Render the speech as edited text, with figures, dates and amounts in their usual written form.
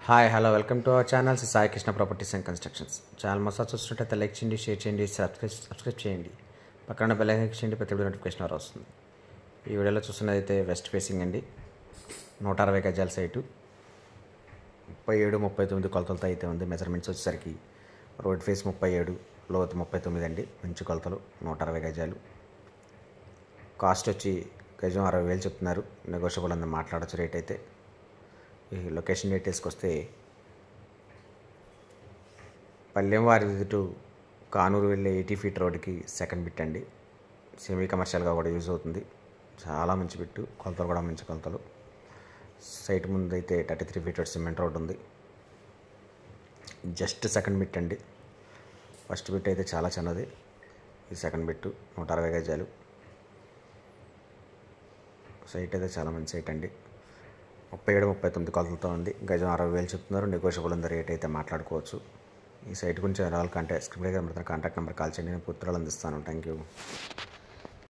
Hi hello welcome to our channel Sai Krishna properties and constructions. Channel మొదటి చూస్తుంటే like చేయండి, share చేయండి, సబ్స్క్రైబ్ చేయండి. పక్కన బెల్ ఐకాన్ చేయండి, ప్రతి వీడియో నోటిఫికేషన్ వస్తుంది. ఈ వీడియోలో చూస్తున్నది అయితే వెస్ట్ ఫేసింగ్ అండి, 160 గజాల సైటు, 37-39 కొలతలతో అయితే ఉంది. మెజర్మెంట్స్ వచ్చేసరికి రోడ్ ఫేస్ 37, లోతు 39 అండి. మంచి కొలతలు, 160 గజాలు. కాస్ట్ వచ్చి గజం 60,000 చెప్తున్నారు. నెగోషియబుల్ అంతా మాట్లాడచ్చు రేట్ అయితే. ఈ లొకేషన్ డీటెయిల్స్కి వస్తే పల్లెంవారి టు కానూరు వెళ్ళే 80 ఫీట్ రోడ్డుకి సెకండ్ బిట్ అండి. సెమీ కమర్షియల్గా కూడా యూజ్ అవుతుంది. చాలా మంచి బిట్టు, కొలతలు కూడా మంచి కొలతలు. సైట్ ముందు అయితే 33 ఫీట్ సిమెంట్ రోడ్ ఉంది. జస్ట్ సెకండ్ బిట్ అండి. ఫస్ట్ బిట్ అయితే చాలా చిన్నది. ఈ సెకండ్ బిట్టు 160 గజాలు. సైట్ అయితే చాలా మంచి సైట్ అండి. 37-39 కొలతలతో ఉంది. గజం 60,000 చెప్తున్నారు. నెగోషియబుల్ ఉంది రేట్ అయితే మాట్లాడుకోవచ్చు. ఈ సైట్ గురించి రావాలంటే స్క్రీన్ మీద కాంటాక్ట్ నెంబర్ కాల్ చేయండి. నేను పుత్రాలు అందిస్తాను. Thank you.